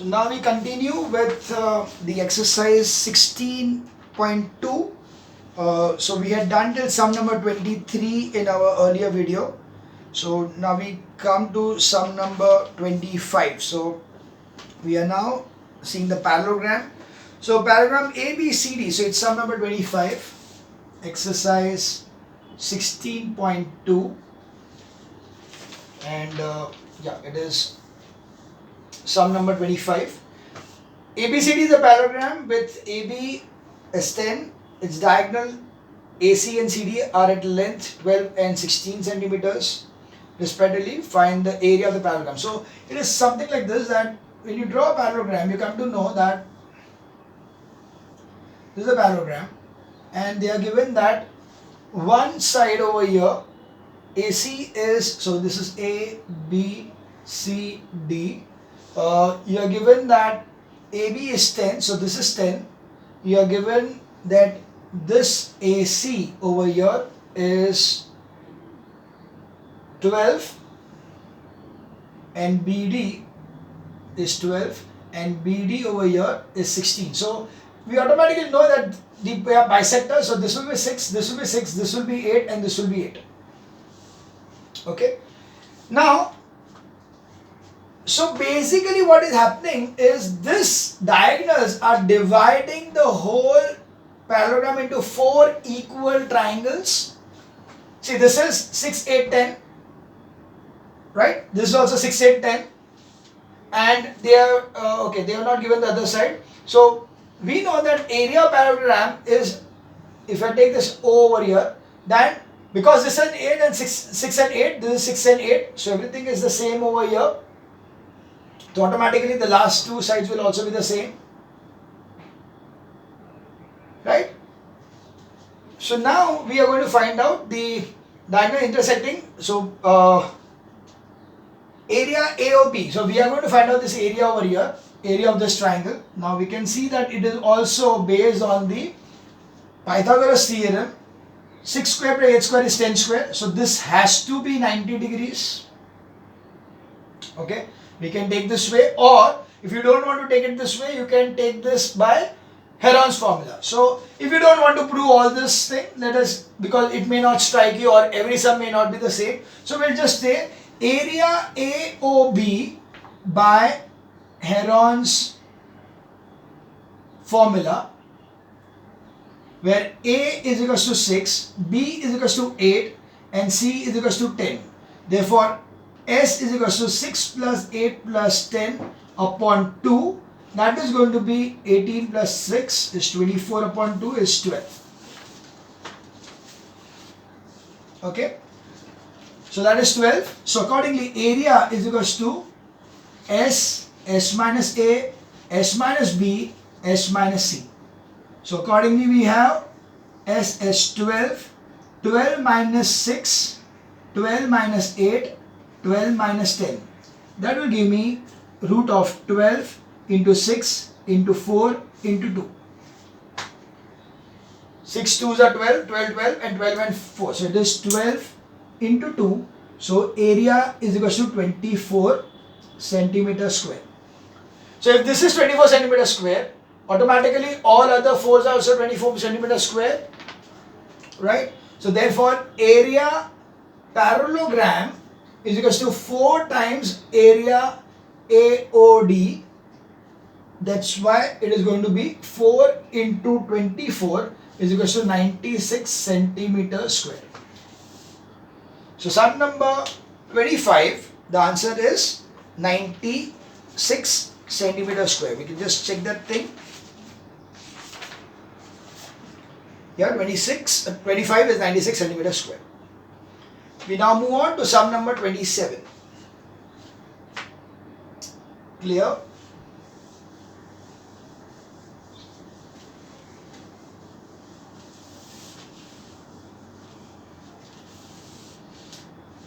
So now we continue with the exercise 16.2. So we had done till sum number 23 in our earlier video. So now we come to sum number 25. So we are now seeing the parallelogram. So parallelogram ABCD. So it's sum number 25. Exercise 16.2. And yeah, it is sum number 25. ABCD is a parallelogram with AB is 10, its diagonal AC and CD are at length 12 and 16 centimeters respectively. Find the area of the parallelogram. So it is something like this, that when you draw a parallelogram, you come to know that this is a parallelogram and they are given that one side over here AC is, so this is A, B, C, D. You are given that AB is 10, so this is 10. You are given that this AC over here is 12 and BD is 12 and BD over here is 16. So we automatically know that the bisector, so this will be 6, this will be 6, this will be 8 and this will be 8. Okay. Now, so basically what is happening is this diagonals are dividing the whole parallelogram into 4 equal triangles. See, this is 6, 8, 10. Right? This is also 6, 8, 10. And they are, okay, they are not given the other side. So we know that area of parallelogram is, if I take this O over here, then because this is an 8 and 6 and 8, this is 6 and 8, so everything is the same over here. So automatically the last two sides will also be the same. Right? So now we are going to find out the diagonal intersecting. So area AOB. So we are going to find out this area over here, area of this triangle. Now we can see that it is also based on the Pythagoras theorem. 6 square plus 8 square is 10 square. So this has to be 90 degrees. Okay. We can take this way, or if you don't want to take it this way, you can take this by Heron's formula. So if you don't want to prove all this thing, let us, because it may not strike you or every sum may not be the same. So we'll just say area AOB by Heron's formula, where A is equals to 6, B is equals to 8 and C is equals to 10. Therefore, S is equals to 6 plus 8 plus 10 upon 2. That is going to be 18 plus 6 is 24 upon 2 is 12. Okay. So that is 12. So accordingly, area is equals to S, S minus A, S minus B, S minus C. So accordingly, we have S as 12, 12 minus 6, 12 minus 8, 12 minus 10. That will give me root of 12 into 6 into 4 into 2. 6 2s are 12, 12, 12 and 12 and 4. So it is 12 into 2. So area is equal to 24 centimeter square. So if this is 24 centimeter square, automatically all other 4s are also 24 centimeter square. Right? So therefore area parallelogram is equal to 4 times area AOD. That's why it is going to be 4 into 24 is equal to 96 centimeter square. So sum number 25, the answer is 96 centimeter square. We can just check that thing. Yeah, 25 is 96 centimeter square. We now move on to sum number 27. Clear?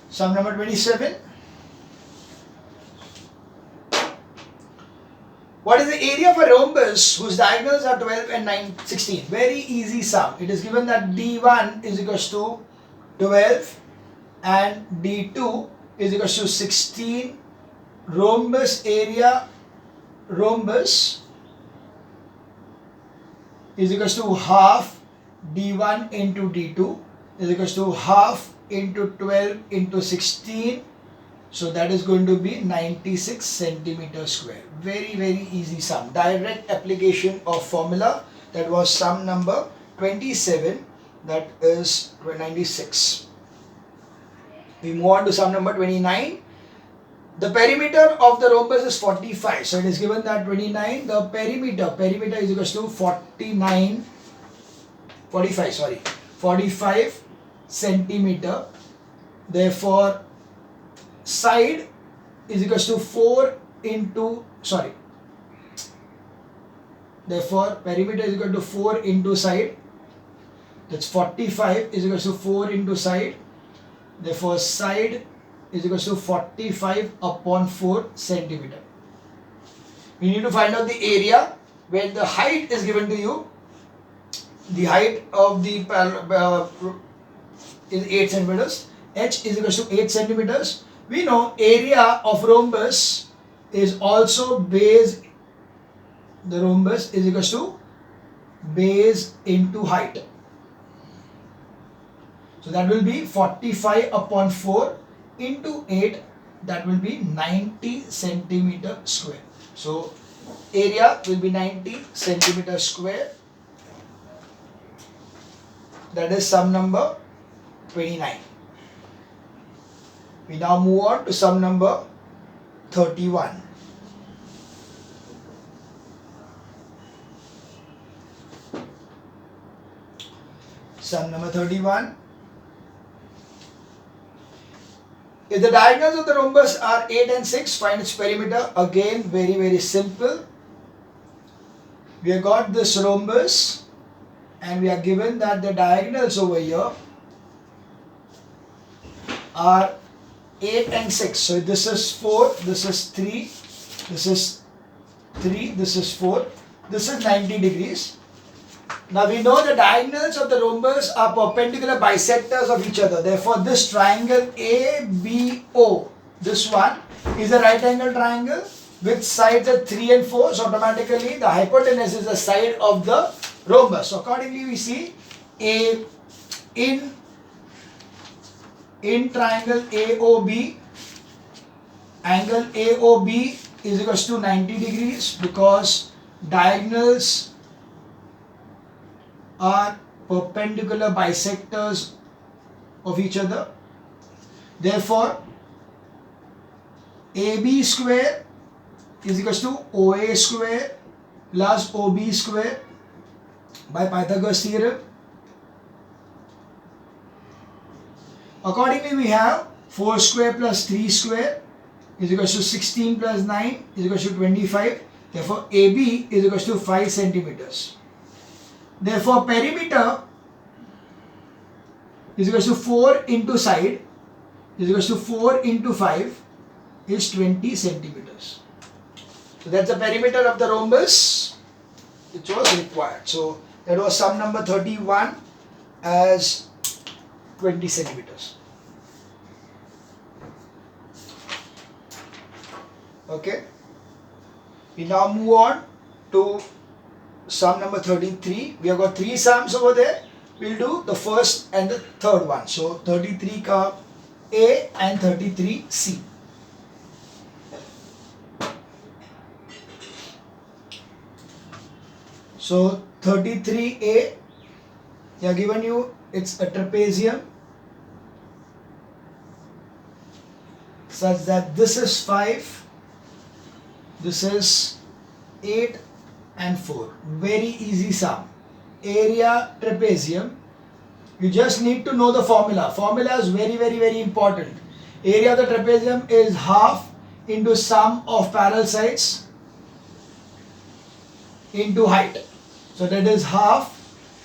Sum number 27. What is the area of a rhombus whose diagonals are 12 and 16? Very easy sum. It is given that D1 is equals to 12 and D2 is equals to 16. Rhombus area rhombus is equals to half d1 into d2 is equals to half into 12 into 16. So that is going to be 96 centimeter square. Very, very easy sum. Direct application of formula. That was sum number 27. That is 96. We move on to sum number 29. The perimeter of the rhombus is 45. So it is given that 29. The perimeter is equals to 45 centimeter. Therefore, side is equals to 4 into, therefore perimeter is equal to 4 into side. That's 45 is equals to 4 into side. Therefore, side is equals to 45 upon 4 centimeter. We need to find out the area where the height is given to you. The height of the is 8 centimeters. H is equals to 8 centimeters. We know area of rhombus is also base. The rhombus is equals to base into height. So that will be 45 upon 4 into 8. That will be 90 centimeter square. So area will be 90 centimeter square. That is sum number 29. We now move on to sum number 31. Sum number 31. If the diagonals of the rhombus are 8 and 6, find its perimeter. Again, very, very simple. We have got this rhombus and we are given that the diagonals over here are 8 and 6. So this is 4, this is 3, this is 3, this is 4, this is 90 degrees. Now we know the diagonals of the rhombus are perpendicular bisectors of each other. Therefore, this triangle ABO, this one is a right angle triangle with sides at 3 and 4. So automatically the hypotenuse is the side of the rhombus. So accordingly we see in triangle AOB, angle AOB is equals to 90 degrees because diagonals are perpendicular bisectors of each other. Therefore, AB square is equals to OA square plus OB square by Pythagoras theorem. Accordingly, we have 4 square plus 3 square is equals to 16 plus 9 is equals to 25. Therefore, AB is equals to 5 centimeters. Therefore, perimeter is equals to 4 into side is equals to 4 into 5 is 20 centimeters. So that's the perimeter of the rhombus which was required. So that was sum number 31 as 20 centimeters. Okay. We now move on to sum number 33. We have got 3 sums over there. We'll do the first and the third one. So 33 ka A and 33 C. So 33A, they are given you, it's a trapezium such that this is 5, this is 8 and 4. Very easy sum. Area trapezium. You just need to know the formula. Formula is very, very, very important. Area of the trapezium is half into sum of parallel sides into height. So that is half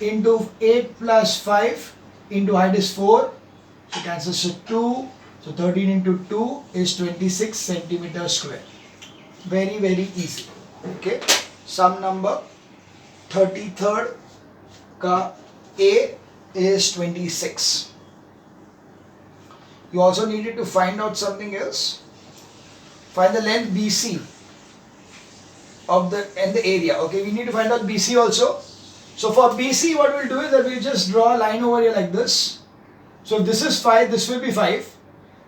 into 8 plus 5 into height is 4. So cancels to 2. So 13 into 2 is 26 centimeters square. Very, very easy. Okay. Sum number 33rd ka A is 26. You also needed to find out something else. Find the length BC. of the and the area. Okay, we need to find out BC also. So for BC, what we'll do is that we'll just draw a line over here like this. So if this is 5, this will be 5.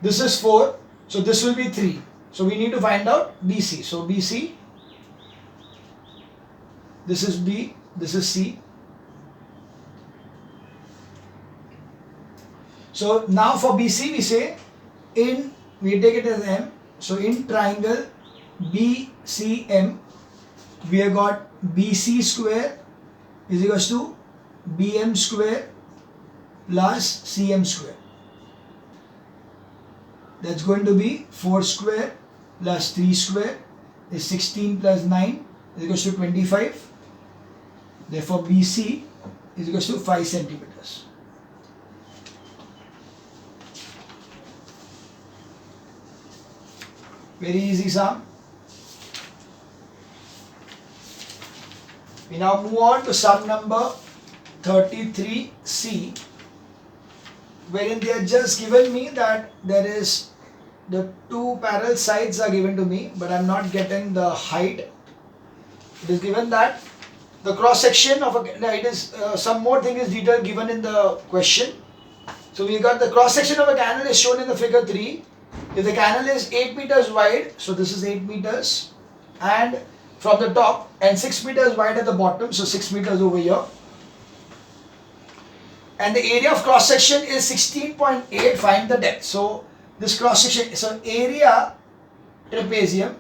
This is 4, so this will be 3. So we need to find out BC. So BC, this is B, this is C. So now for BC, we say we take it as M. So in triangle BCM, we have got BC square is equals to BM square plus CM square. That's going to be 4 square plus 3 square is 16 plus 9 is equals to 25. Therefore BC is equals to 5 centimeters. Very easy sum. We now move on to sum number 33C, wherein they have just given me that there is the two parallel sides are given to me, but I am not getting the height. It is given that the cross section of some more thing is detailed given in the question. So we got the cross section of a canal is shown in the figure 3. If the canal is 8 meters wide, so this is 8 meters, and from the top, and 6 meters wide at the bottom, so 6 meters over here. And the area of cross section is 16.8, find the depth. So this cross section, so area trapezium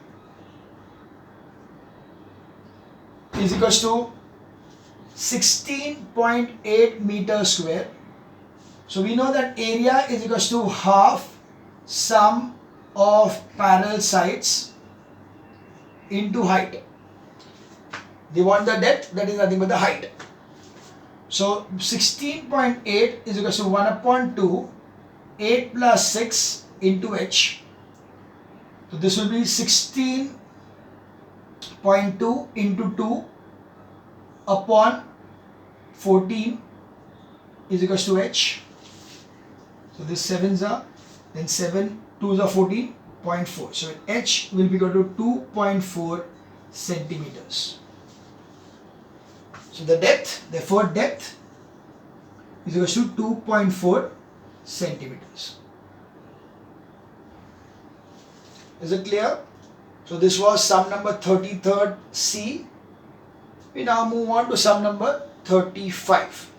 is equals to 16.8 meters square. So we know that area is equals to half sum of parallel sides into height. They want the depth, that is nothing but the height. So 16.8 is equals to 1 upon 2, 8 plus 6 into h. So this will be 16.2 into 2 upon 14 is equals to h. So this 7s are, then 7 2s are 14.4. So h will be equal to 2.4 centimeters. So the depth, therefore depth is equals to 2.4 centimeters. Is it clear? So this was sum number 33rd C. We now move on to sum number 35.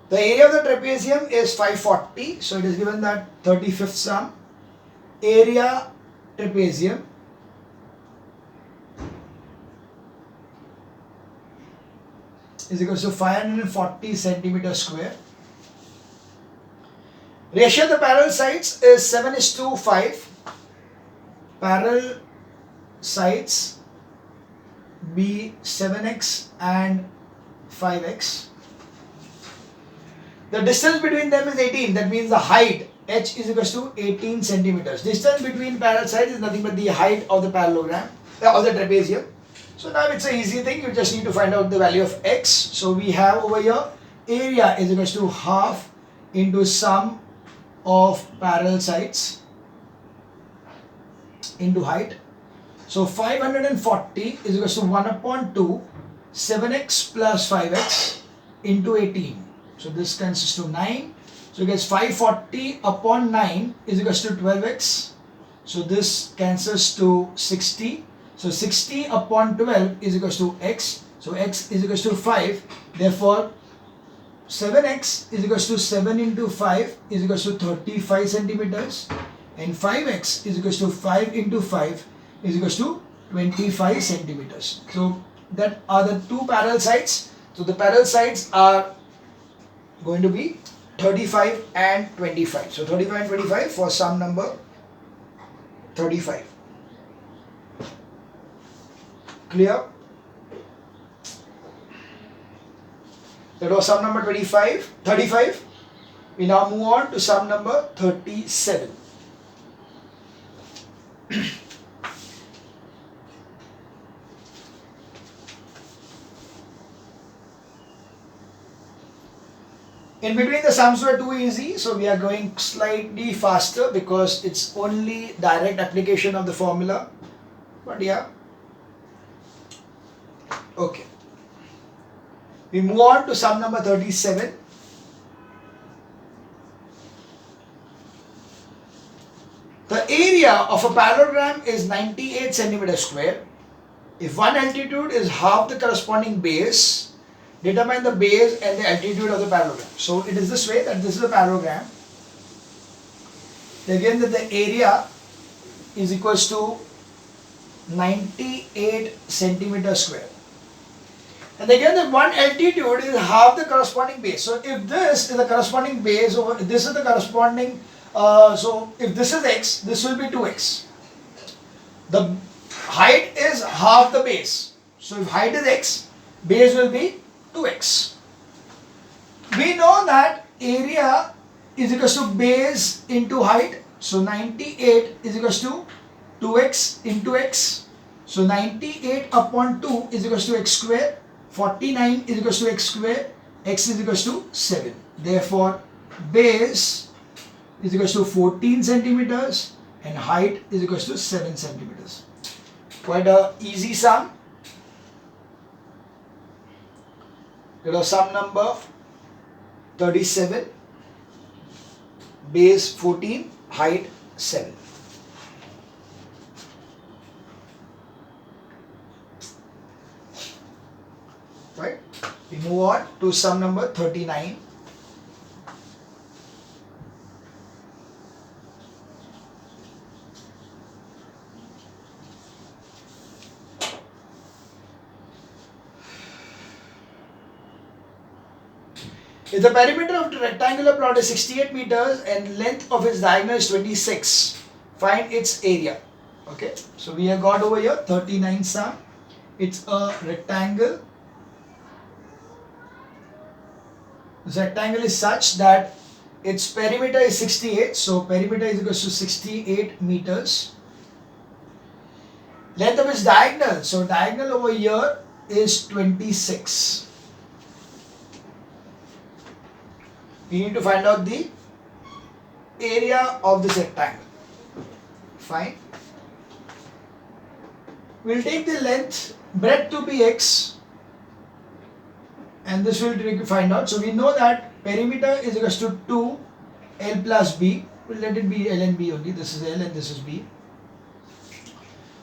The area of the trapezium is 540, so it is given that 35th sum. Area trapezium is equal to 540 centimeters square. Ratio of the parallel sides is 7:5. Parallel sides be 7x and 5x. The distance between them is 18. That means the height h is equal to 18 centimeters. Distance between parallel sides is nothing but the height of the parallelogram of the trapezium. So now it's an easy thing. You just need to find out the value of x. So we have over here area is equal to half into sum of parallel sides into height. So 540 is equal to 1 upon 2 7x plus 5x into 18. So this consists to 9. So it gets 540 upon 9 is equal to 12x. So this cancels to 60. So 60 upon 12 is equal to x. So x is equal to 5. Therefore 7x is equal to 7 into 5 is equal to 35 centimeters. And 5x is equal to 5 into 5 is equal to 25 centimeters. So that are the two parallel sides. So the parallel sides are going to be 35 and 25. So 35 and 25 for sum number 35. Clear? That was sum number 35. We now move on to sum number 37. In between the sums were too easy, so we are going slightly faster because it's only direct application of the formula. But yeah, okay. We move on to sum number 37. The area of a parallelogram is 98 centimeters square. If one altitude is half the corresponding base, determine the base and the altitude of the parallelogram. So it is this way, that this is a parallelogram. Again, that the area is equals to 98 centimeters square. And again, the one altitude is half the corresponding base. So if this is the corresponding base, or this is the corresponding, so if this is x, this will be 2x. The height is half the base. So if height is x, base will be 2x. We know that area is equals to base into height. So 98 is equals to 2x into x. So 98 upon 2 is equals to x square. 49 is equals to x square. X is equals to 7. Therefore, base is equals to 14 centimeters and height is equals to 7 centimeters. Quite a easy sum. It was sum number 37, base 14, height 7. Right? We move on to sum number 39. If the perimeter of the rectangular plot is 68 meters and length of its diagonal is 26, find its area. Okay, so we have got over here 39 sum. It's a rectangle. This rectangle is such that its perimeter is 68, so perimeter is equal to 68 meters. Length of its diagonal, so diagonal over here is 26. We need to find out the area of this rectangle. Fine. We'll take the length, breadth to be x, and this will find out. So we know that perimeter is equals to 2 L plus B. We'll let it be L and B only. This is L and this is B.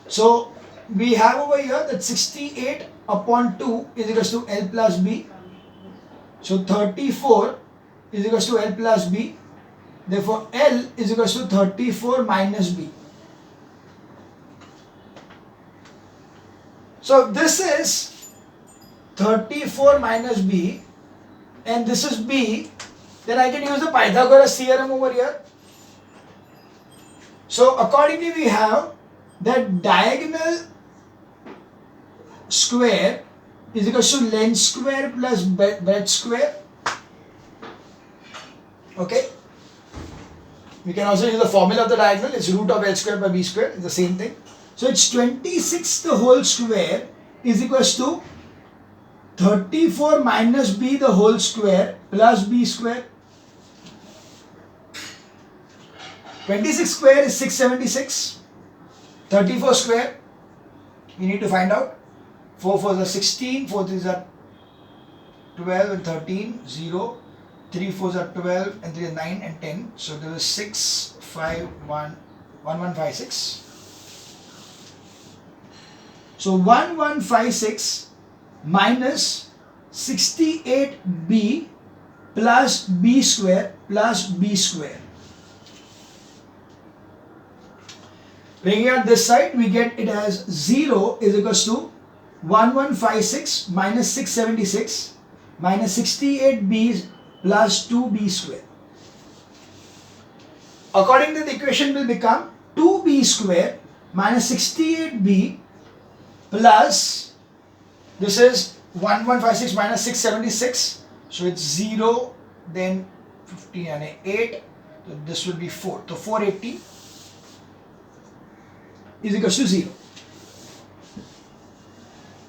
So we have over here that 68 upon 2 is equals to L plus B. So 34 is equals to L plus B. Therefore, L is equals to 34 minus B. So this is 34 minus B and this is B. Then I can use the Pythagoras theorem over here. So accordingly we have that diagonal square is equals to length square plus breadth square. Okay. We can also use the formula of the diagonal. It's root of L square by B square. It's the same thing. So it's 26 the whole square is equals to 34 minus B the whole square plus B square. 26 square is 676. 34 square, we need to find out. 4 4s are 16, 4 3s are 12 and 13, 0. 3 4s are 12 and 3 are 9 and 10. So there is 6, 5, 1, 1156. So 1156 minus 68B plus B square plus B square. Bringing out this side, we get it as 0 is equals to 1156 minus 676 minus 68B plus 2B square. According to the equation will become 2B square minus 68B plus, this is 1156 minus 676, so it's 0, then 15 and 8, so this will be 4. So 480 is equals to 0.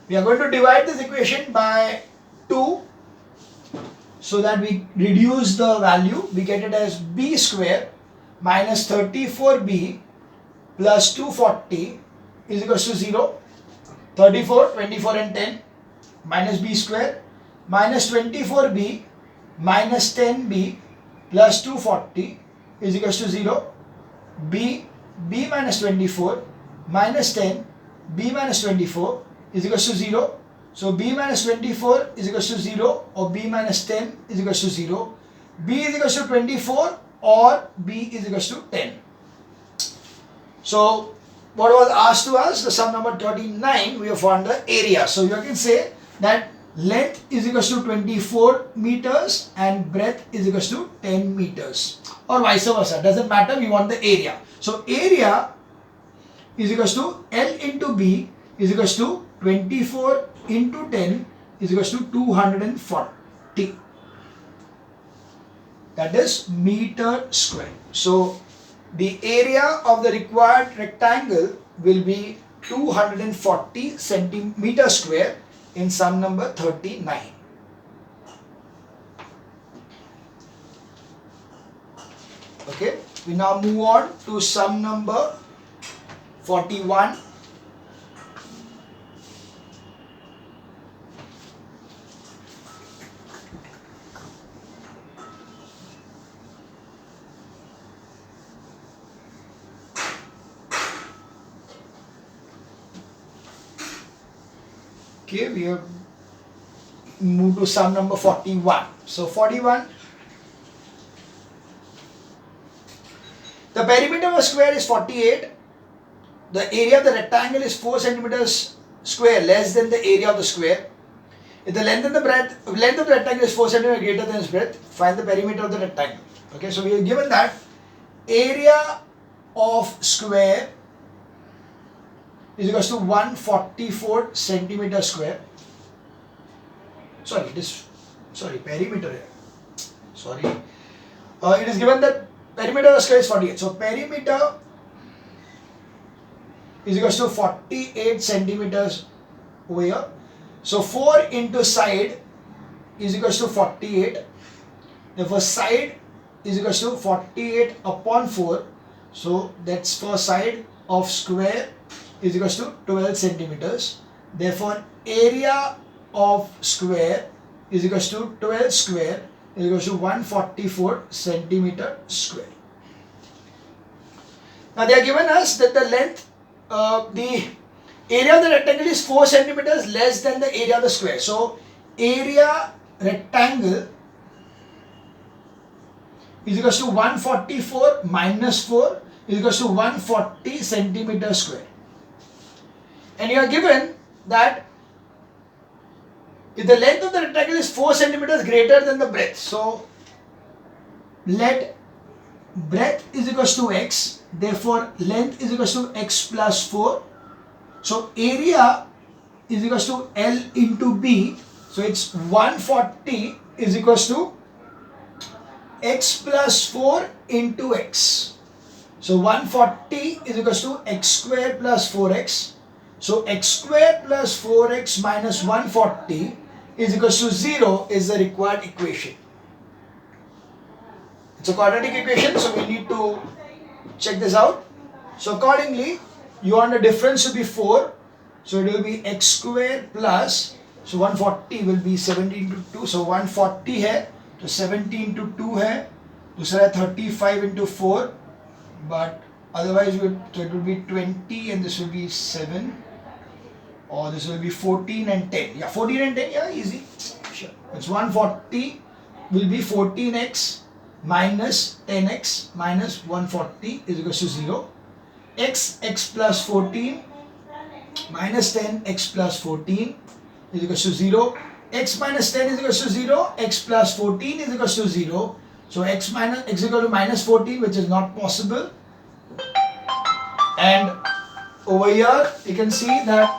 We are going to divide this equation by 2. so that we reduce the value, we get it as b square minus 34b plus 240 is equals to 0. 34, 24 and 10 minus b square minus 24b minus 10b plus 240 is equals to 0. b minus 24 minus 10 b minus 24 is equals to 0. So b minus 24 is equals to 0 or b minus 10 is equals to 0. b is equals to 24 or b is equals to 10. So what was asked to us, the sum number 39, we have found the area. So you can say that length is equals to 24 meters and breadth is equals to 10 meters or vice versa, doesn't matter, we want the area. So area is equals to L into B is equals to 24 into 10 is equals to 240. That is meter square. So the area of the required rectangle will be 240 centimeter square in sum number 39. Okay, we now move on to sum number 41. Okay, we have moved to sum number 41. So 41, the perimeter of a square is 48. The area of the rectangle is 4 centimeters square less than the area of the square. If the length of the rectangle is 4 centimeters greater than its breadth, find the perimeter of the rectangle. Okay, so we are given that area of square is equals to 144 centimeter square. Perimeter. It is given that perimeter of the square is 48. So perimeter is equals to 48 centimeters over here. So 4 into side is equals to 48. Therefore side is equals to 48 upon 4. So that's for side of square is equals to 12 centimeters. Therefore area of square is equals to 12 square is equals to 144 centimeter square. Now they are given us that the length, the area of the rectangle is 4 centimeters less than the area of the square. So area rectangle is equals to 144 minus 4 is equals to 140 centimeter square. And you are given that if the length of the rectangle is 4 centimeters greater than the breadth, so let breadth is equals to x, therefore length is equals to x plus 4. So area is equals to L into B, so it's 140 is equals to x plus 4 into x. So 140 is equals to x square plus 4x. So x square plus 4x minus 140 is equals to 0 is the required equation. It's a quadratic equation, so we need to check this out. So accordingly, you want the difference to be 4. So it will be x square plus, so 140 will be 17 into 2. So 140 है, तो 17 into 2 है, दूसरा 35 into 4. But otherwise so it will be 20 and this will be 7. Or this will be 14 and 10. Yeah, 14 and 10, yeah, easy. Sure. It's 140 will be 14x minus 10x minus 140 is equals to 0. X plus 14 minus 10 x plus 14 is equals to 0. X minus 10 is equals to 0. X plus 14 is equals to 0. So x equal to minus 14, which is not possible. And over here you can see that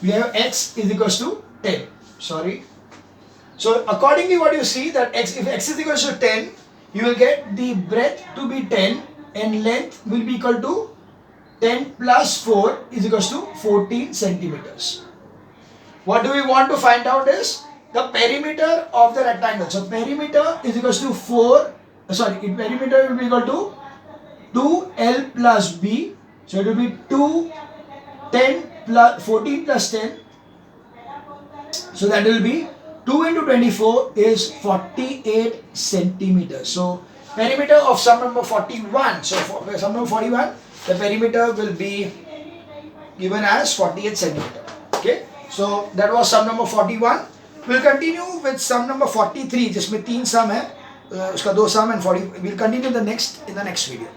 we have x is equals to 10. Sorry. So accordingly what you see that if x is equals to 10, you will get the breadth to be 10 and length will be equal to 10 plus 4 is equals to 14 centimeters. What do we want to find out is the perimeter of the rectangle. So perimeter is equals to perimeter will be equal to 2L plus B. So it will be 14 plus 10. So that will be 2 into 24 is 48 centimeters. So perimeter of sum number 41. So for sum number 41, the perimeter will be given as 48 centimeter. Okay. So that was sum number 41. We'll continue with sum number 43. जिसमें 3 sum है, उसका 2 sum and 40. We'll continue in the next video.